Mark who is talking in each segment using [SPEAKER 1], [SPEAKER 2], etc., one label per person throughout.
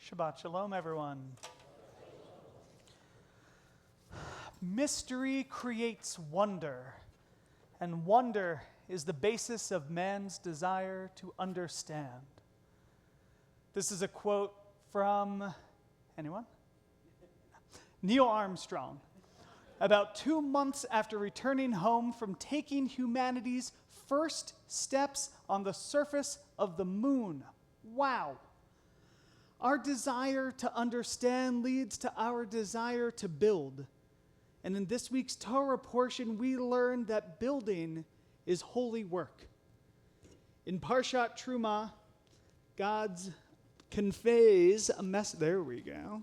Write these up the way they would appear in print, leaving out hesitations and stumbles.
[SPEAKER 1] Shabbat Shalom, everyone. Mystery creates wonder, and wonder is the basis of man's desire to understand. This is a quote from, anyone? Neil Armstrong. About 2 months after returning home from taking humanity's first steps on the surface of the moon. Wow. Our desire to understand leads to our desire to build. And in this week's Torah portion, we learn that building is holy work. In Parshat Truma, God conveys a message. There we go.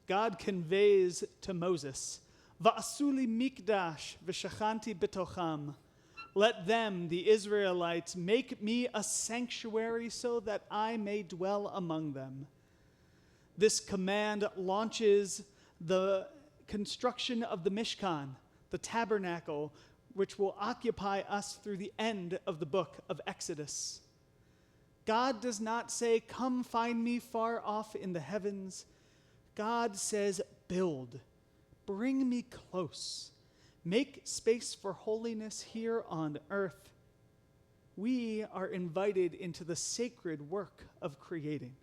[SPEAKER 1] God conveys to Moses, Va'asuli mikdash v'shachanti betocham. Let them, the Israelites, make me a sanctuary so that I may dwell among them. This command launches the construction of the Mishkan, the tabernacle, which will occupy us through the end of the book of Exodus. God does not say, "Come find me far off in the heavens." God says, "Build, bring me close. Make space for holiness here on earth." We are invited into the sacred work of creating.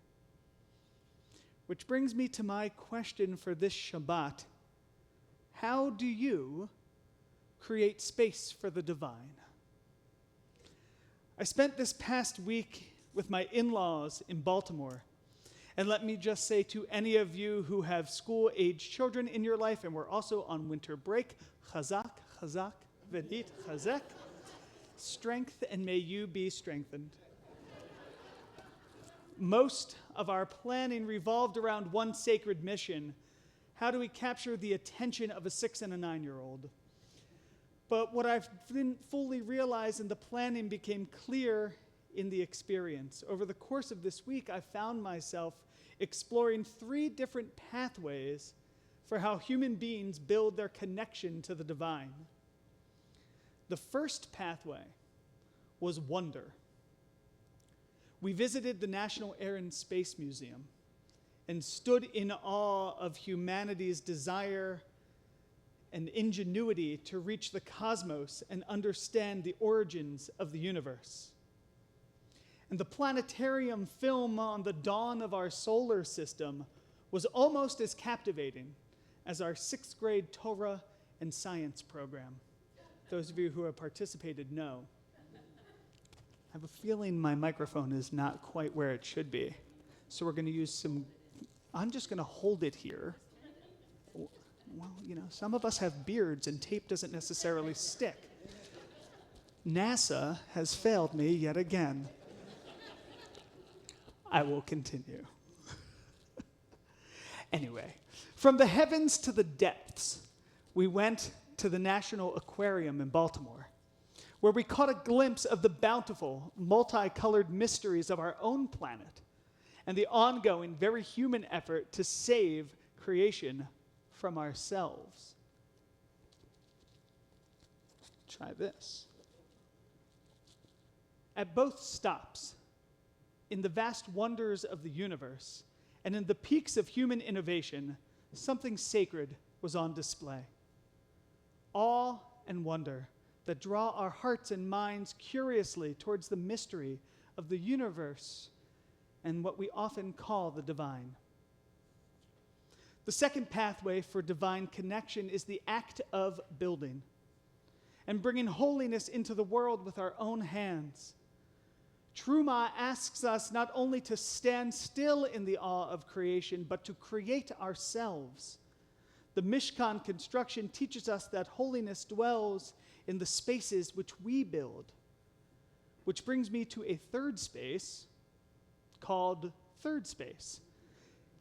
[SPEAKER 1] Which brings me to my question for this Shabbat. How do you create space for the divine? I spent this past week with my in-laws in Baltimore. And let me just say to any of you who have school-age children in your life, and we're also on winter break, chazak, chazak, v'nit, chazek, strength, and may you be strengthened. Most of our planning revolved around one sacred mission. How do we capture the attention of a 6 and a 9-year-old? But what I didn't fully realize in the planning became clear in the experience. Over the course of this week, I found myself exploring 3 different pathways for how human beings build their connection to the divine. The first pathway was wonder. We visited the National Air and Space Museum and stood in awe of humanity's desire and ingenuity to reach the cosmos and understand the origins of the universe. And the planetarium film on the dawn of our solar system was almost as captivating as our 6th grade Torah and science program. Those of you who have participated know. I have a feeling my microphone is not quite where it should be. So we're going to use I'm just going to hold it here. Well, some of us have beards and tape doesn't necessarily stick. NASA has failed me yet again. I will continue. Anyway, from the heavens to the depths, we went to the National Aquarium in Baltimore, where we caught a glimpse of the bountiful, multicolored mysteries of our own planet and the ongoing, very human effort to save creation from ourselves. Try this. At both stops, in the vast wonders of the universe, and in the peaks of human innovation, something sacred was on display. Awe and wonder that draw our hearts and minds curiously towards the mystery of the universe and what we often call the divine. The second pathway for divine connection is the act of building and bringing holiness into the world with our own hands. Truma asks us not only to stand still in the awe of creation, but to create ourselves. The Mishkan construction teaches us that holiness dwells in the spaces which we build. Which brings me to a third space called Third Space,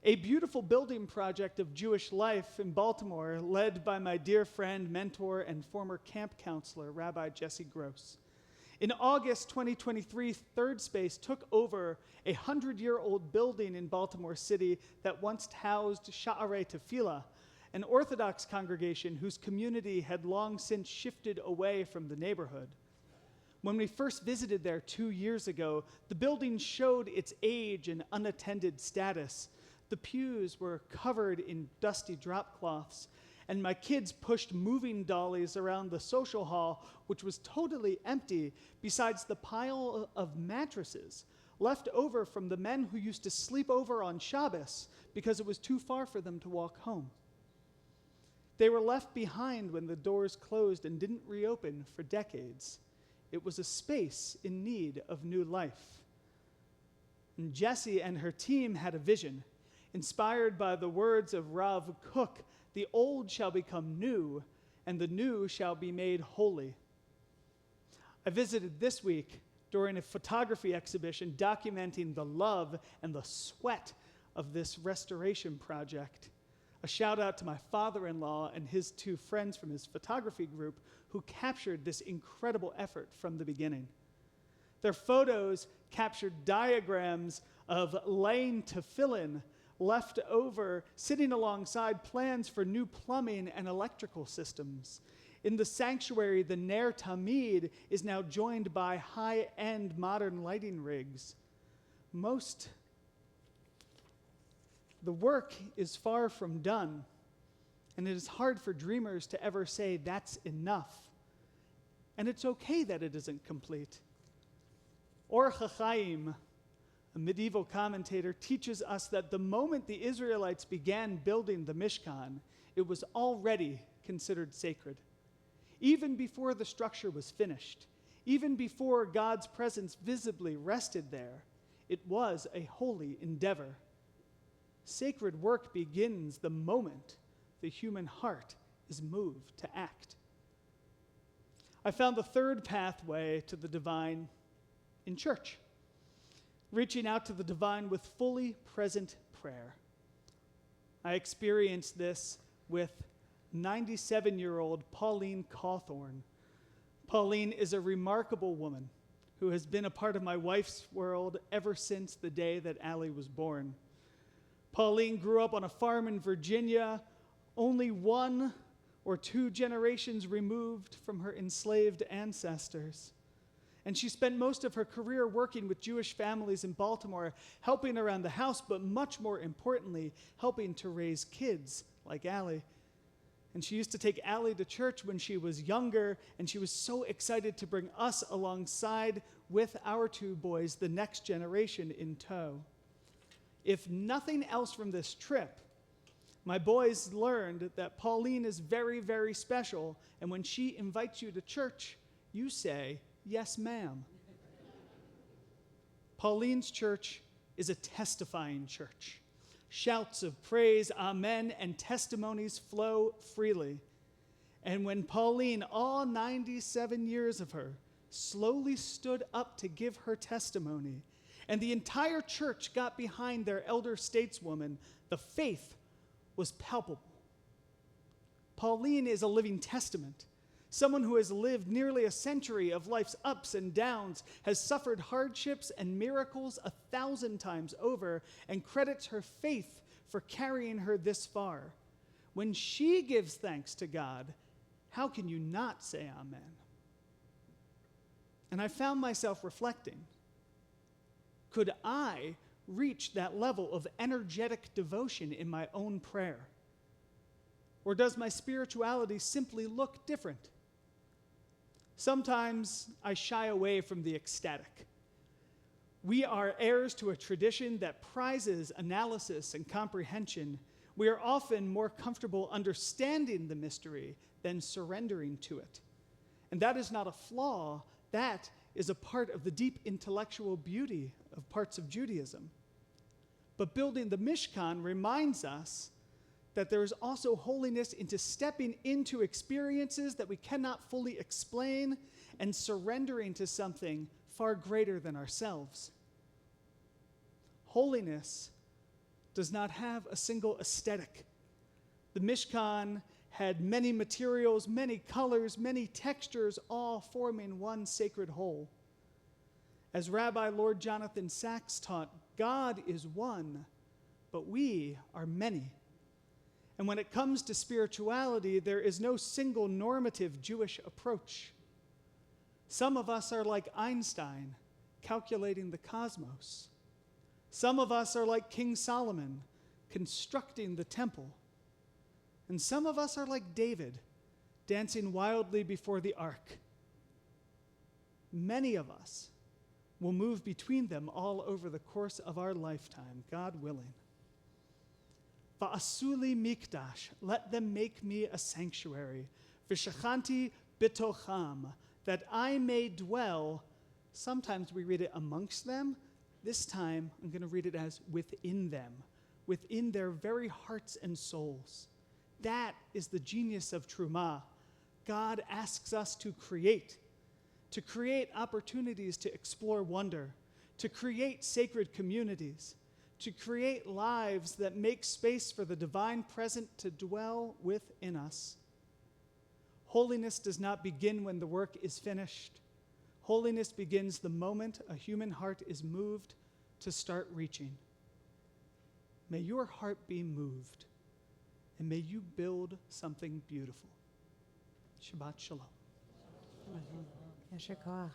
[SPEAKER 1] a beautiful building project of Jewish life in Baltimore led by my dear friend, mentor, and former camp counselor, Rabbi Jesse Gross. In August 2023, Third Space took over a 100-year-old building in Baltimore City that once housed Sha'arei Tefillah, an Orthodox congregation whose community had long since shifted away from the neighborhood. When we first visited there 2 years ago, the building showed its age and unattended status. The pews were covered in dusty drop cloths, and my kids pushed moving dollies around the social hall, which was totally empty, besides the pile of mattresses left over from the men who used to sleep over on Shabbos because it was too far for them to walk home. They were left behind when the doors closed and didn't reopen for decades. It was a space in need of new life. And Jessie and her team had a vision, inspired by the words of Rav Kook, "The old shall become new, and the new shall be made holy." I visited this week during a photography exhibition documenting the love and the sweat of this restoration project. A shout out to my father-in-law and his 2 friends from his photography group who captured this incredible effort from the beginning. Their photos captured diagrams of laying tefillin left over, sitting alongside plans for new plumbing and electrical systems. In the sanctuary, the Ner Tamid is now joined by high-end modern lighting rigs. The work is far from done, and it is hard for dreamers to ever say that's enough. And it's okay that it isn't complete. Or Chaim, a medieval commentator, teaches us that the moment the Israelites began building the Mishkan, it was already considered sacred. Even before the structure was finished, even before God's presence visibly rested there, it was a holy endeavor. Sacred work begins the moment the human heart is moved to act. I found the third pathway to the divine in church, reaching out to the divine with fully present prayer. I experienced this with 97-year-old Pauline Cawthorn. Pauline is a remarkable woman who has been a part of my wife's world ever since the day that Allie was born. Pauline grew up on a farm in Virginia, only 1 or 2 generations removed from her enslaved ancestors. And she spent most of her career working with Jewish families in Baltimore, helping around the house, but much more importantly, helping to raise kids like Allie. And she used to take Allie to church when she was younger, and she was so excited to bring us alongside with our 2 boys, the next generation, in tow. If nothing else from this trip, my boys learned that Pauline is very, very special, and when she invites you to church, you say, "Yes, ma'am." Pauline's church is a testifying church. Shouts of praise, amen, and testimonies flow freely. And when Pauline, all 97 years of her, slowly stood up to give her testimony, and the entire church got behind their elder stateswoman, the faith was palpable. Pauline is a living testament. Someone who has lived nearly a century of life's ups and downs, has suffered hardships and miracles 1,000 times over, and credits her faith for carrying her this far. When she gives thanks to God, how can you not say amen? And I found myself reflecting, could I reach that level of energetic devotion in my own prayer? Or does my spirituality simply look different? Sometimes I shy away from the ecstatic. We are heirs to a tradition that prizes analysis and comprehension. We are often more comfortable understanding the mystery than surrendering to it. And that is not a flaw. That is a part of the deep intellectual beauty of parts of Judaism. But building the Mishkan reminds us that there is also holiness into stepping into experiences that we cannot fully explain and surrendering to something far greater than ourselves. Holiness does not have a single aesthetic. The Mishkan had many materials, many colors, many textures, all forming one sacred whole. As Rabbi Lord Jonathan Sacks taught, God is one, but we are many. And when it comes to spirituality, there is no single normative Jewish approach. Some of us are like Einstein, calculating the cosmos. Some of us are like King Solomon, constructing the temple. And some of us are like David, dancing wildly before the ark. Many of us will move between them all over the course of our lifetime, God willing. Va'asuli mikdash, let them make me a sanctuary. V'shachanti bitocham, that I may dwell. Sometimes we read it amongst them. This time, I'm going to read it as within them, within their very hearts and souls. That is the genius of Trumah. God asks us to create opportunities to explore wonder, to create sacred communities, to create lives that make space for the divine present to dwell within us. Holiness does not begin when the work is finished. Holiness begins the moment a human heart is moved to start reaching. May your heart be moved, and may you build something beautiful. Shabbat shalom.
[SPEAKER 2] Yasher koach.